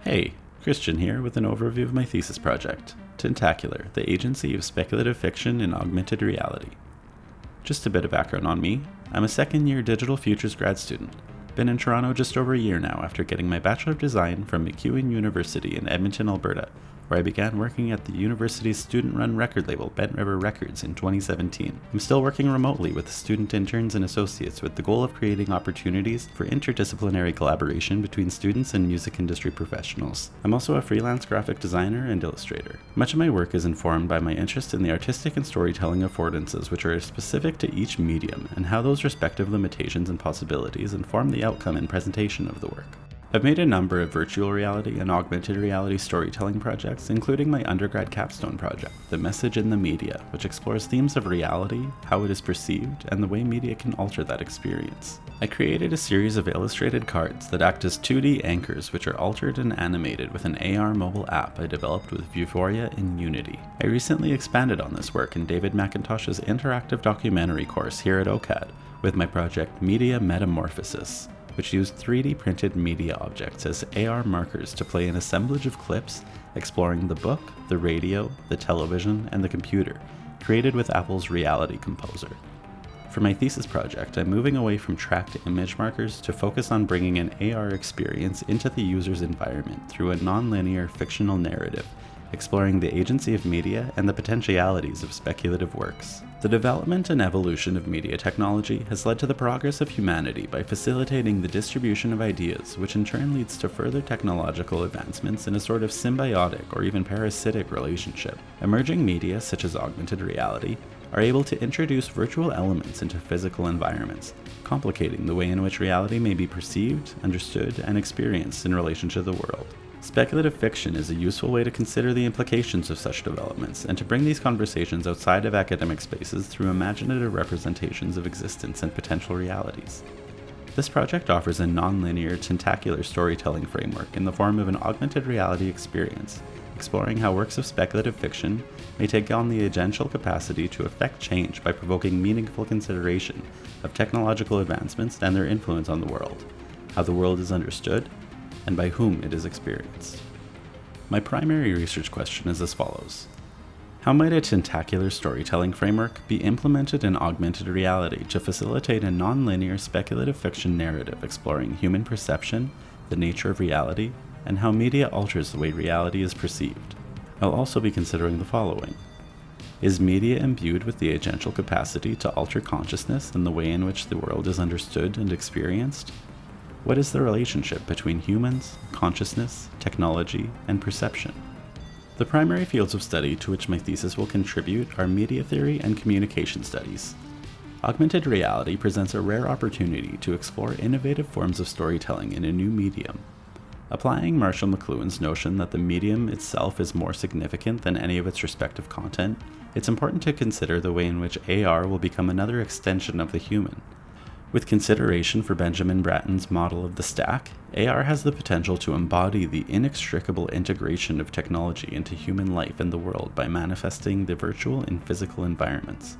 Hey, Christian here with an overview of my thesis project, Tentacular, the Agency of Speculative Fiction in Augmented Reality. Just a bit of background on me. I'm a second-year Digital Futures grad student. Been in Toronto just over a year now after getting my Bachelor of Design from University in Edmonton, Alberta, where I began working at the university's student-run record label, Bent River Records, in 2017. I'm still working remotely with student interns and associates with the goal of creating opportunities for interdisciplinary collaboration between students and music industry professionals. I'm also a freelance graphic designer and illustrator. Much of my work is informed by my interest in the artistic and storytelling affordances which are specific to each medium and how those respective limitations and possibilities inform the outcome and presentation of the work. I've made a number of virtual reality and augmented reality storytelling projects, including my undergrad capstone project, The Message in the Media, which explores themes of reality, how it is perceived, and the way media can alter that experience. I created a series of illustrated cards that act as 2D anchors which are altered and animated with an AR mobile app I developed with Vuforia in Unity. I recently expanded on this work in David McIntosh's interactive documentary course here at OCAD with my project Media Metamorphosis, which used 3D printed media objects as AR markers to play an assemblage of clips exploring the book, the radio, the television, and the computer, created with Apple's Reality Composer. For my thesis project, I'm moving away from tracked image markers to focus on bringing an AR experience into the user's environment through a non-linear fictional narrative, exploring the agency of media and the potentialities of speculative works. The development and evolution of media technology has led to the progress of humanity by facilitating the distribution of ideas, which in turn leads to further technological advancements in a sort of symbiotic or even parasitic relationship. Emerging media, such as augmented reality, are able to introduce virtual elements into physical environments, complicating the way in which reality may be perceived, understood, and experienced in relation to the world. Speculative fiction is a useful way to consider the implications of such developments and to bring these conversations outside of academic spaces through imaginative representations of existence and potential realities. This project offers a non-linear, tentacular storytelling framework in the form of an augmented reality experience, exploring how works of speculative fiction may take on the agential capacity to affect change by provoking meaningful consideration of technological advancements and their influence on the world, how the world is understood, and by whom it is experienced. My primary research question is as follows. How might a tentacular storytelling framework be implemented in augmented reality to facilitate a non-linear speculative fiction narrative exploring human perception, the nature of reality, and how media alters the way reality is perceived? I'll also be considering the following. Is media imbued with the agential capacity to alter consciousness and the way in which the world is understood and experienced? What is the relationship between humans, consciousness, technology, and perception? The primary fields of study to which my thesis will contribute are media theory and communication studies. Augmented reality presents a rare opportunity to explore innovative forms of storytelling in a new medium. Applying Marshall McLuhan's notion that the medium itself is more significant than any of its respective content, it's important to consider the way in which AR will become another extension of the human. With consideration for Benjamin Bratton's model of the stack, AR has the potential to embody the inextricable integration of technology into human life and the world by manifesting the virtual in physical environments.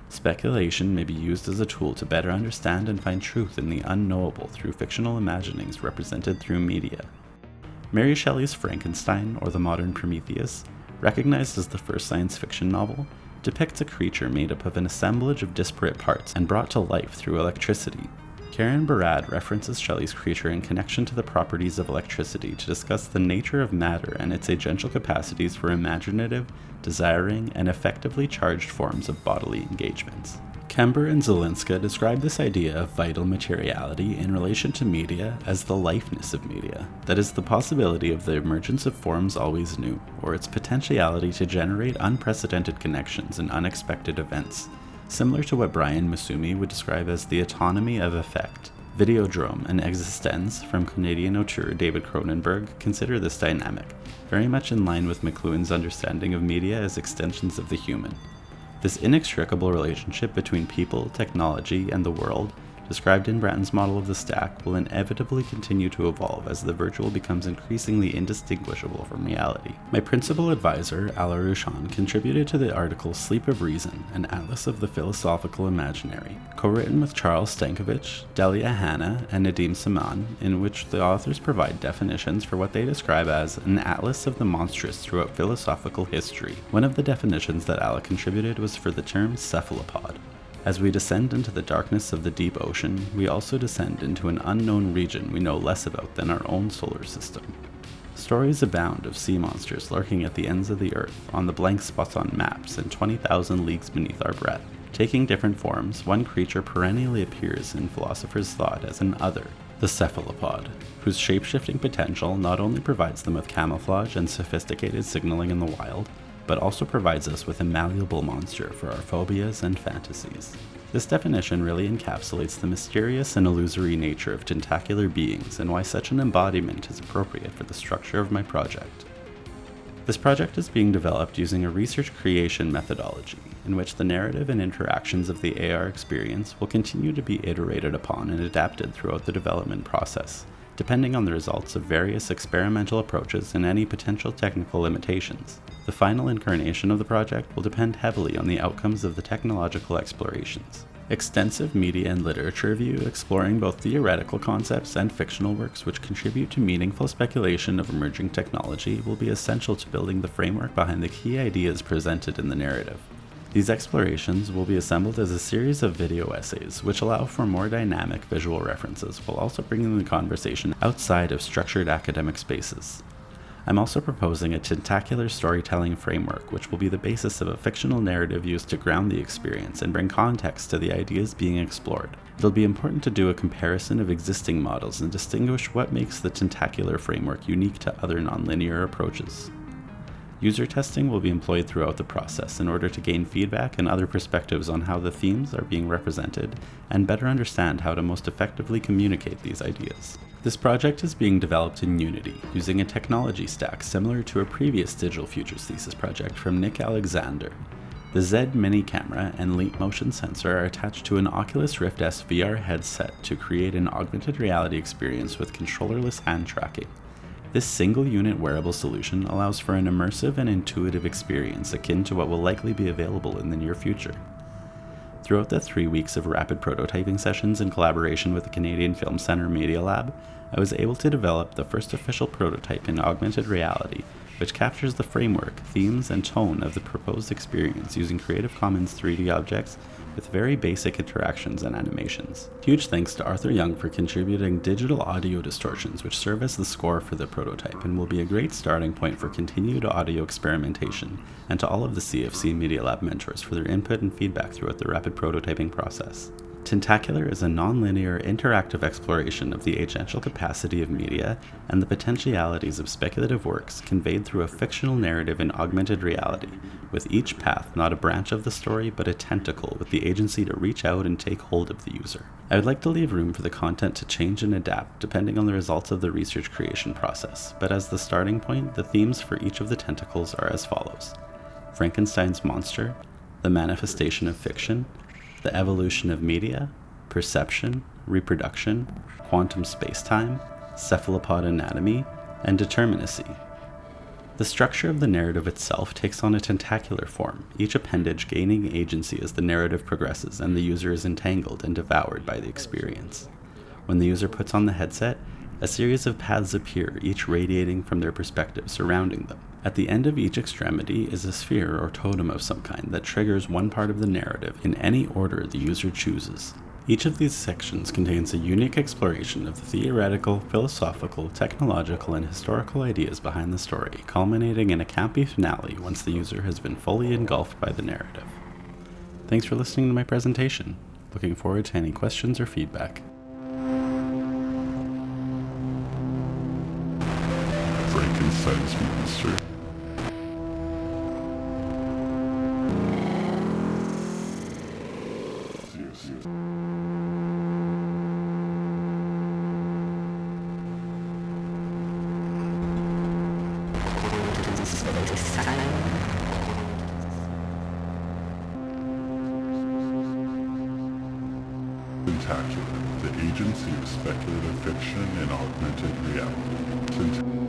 Speculation may be used as a tool to better understand and find truth in the unknowable through fictional imaginings represented through media. Mary Shelley's Frankenstein, or the Modern Prometheus, recognized as the first science fiction novel, depicts a creature made up of an assemblage of disparate parts and brought to life through electricity. Karen Barad references Shelley's creature in connection to the properties of electricity to discuss the nature of matter and its agential capacities for imaginative, desiring, and effectively charged forms of bodily engagements. Kember and Zelinska describe this idea of vital materiality in relation to media as the lifeness of media, that is, the possibility of the emergence of forms always new, or its potentiality to generate unprecedented connections and unexpected events, similar to what Brian Masumi would describe as the autonomy of effect. Videodrome and Existence from Canadian auteur David Cronenberg consider this dynamic, very much in line with McLuhan's understanding of media as extensions of the human. This inextricable relationship between people, technology, and the world described in Bratton's model of the stack, will inevitably continue to evolve as the virtual becomes increasingly indistinguishable from reality. My principal advisor, Ala Rushan, contributed to the article Sleep of Reason, an atlas of the philosophical imaginary, co-written with Charles Stankovich, Delia Hanna, and Nadim Saman, in which the authors provide definitions for what they describe as an atlas of the monstrous throughout philosophical history. One of the definitions that Ala contributed was for the term cephalopod. As we descend into the darkness of the deep ocean, we also descend into an unknown region we know less about than our own solar system. Stories abound of sea monsters lurking at the ends of the earth, on the blank spots on maps, and 20,000 leagues beneath our breath. Taking different forms, one creature perennially appears in philosophers' thought as an other, the cephalopod, whose shape-shifting potential not only provides them with camouflage and sophisticated signaling in the wild, but also provides us with a malleable monster for our phobias and fantasies. This definition really encapsulates the mysterious and illusory nature of tentacular beings and why such an embodiment is appropriate for the structure of my project. This project is being developed using a research creation methodology, in which the narrative and interactions of the AR experience will continue to be iterated upon and adapted throughout the development process, depending on the results of various experimental approaches and any potential technical limitations. The final incarnation of the project will depend heavily on the outcomes of the technological explorations. Extensive media and literature review exploring both theoretical concepts and fictional works which contribute to meaningful speculation of emerging technology will be essential to building the framework behind the key ideas presented in the narrative. These explorations will be assembled as a series of video essays, which allow for more dynamic visual references while also bringing the conversation outside of structured academic spaces. I'm also proposing a tentacular storytelling framework, which will be the basis of a fictional narrative used to ground the experience and bring context to the ideas being explored. It'll be important to do a comparison of existing models and distinguish what makes the tentacular framework unique to other nonlinear approaches. User testing will be employed throughout the process in order to gain feedback and other perspectives on how the themes are being represented and better understand how to most effectively communicate these ideas. This project is being developed in Unity, using a technology stack similar to a previous Digital Futures thesis project from Nick Alexander. The Z Mini camera and Leap motion sensor are attached to an Oculus Rift S VR headset to create an augmented reality experience with controllerless hand tracking. This single-unit wearable solution allows for an immersive and intuitive experience akin to what will likely be available in the near future. Throughout the 3 weeks of rapid prototyping sessions in collaboration with the Canadian Film Centre Media Lab, I was able to develop the first official prototype in augmented reality, which captures the framework, themes, and tone of the proposed experience using Creative Commons 3D objects with very basic interactions and animations. Huge thanks to Arthur Young for contributing digital audio distortions which serve as the score for the prototype and will be a great starting point for continued audio experimentation, and to all of the CFC Media Lab mentors for their input and feedback throughout the rapid prototyping process. Tentacular is a non-linear, interactive exploration of the agential capacity of media and the potentialities of speculative works conveyed through a fictional narrative in augmented reality, with each path not a branch of the story but a tentacle with the agency to reach out and take hold of the user. I would like to leave room for the content to change and adapt depending on the results of the research creation process, but as the starting point, the themes for each of the tentacles are as follows: Frankenstein's monster, the manifestation of fiction, the evolution of media, perception, reproduction, quantum spacetime, cephalopod anatomy, and determinacy. The structure of the narrative itself takes on a tentacular form, each appendage gaining agency as the narrative progresses and the user is entangled and devoured by the experience. When the user puts on the headset, a series of paths appear, each radiating from their perspective surrounding them. At the end of each extremity is a sphere or totem of some kind that triggers one part of the narrative in any order the user chooses. Each of these sections contains a unique exploration of the theoretical, philosophical, technological, and historical ideas behind the story, culminating in a campy finale once the user has been fully engulfed by the narrative. Thanks for listening to my presentation. Looking forward to any questions or feedback. Frankenstein's monster. Tentacular, the agency of speculative fiction and augmented reality.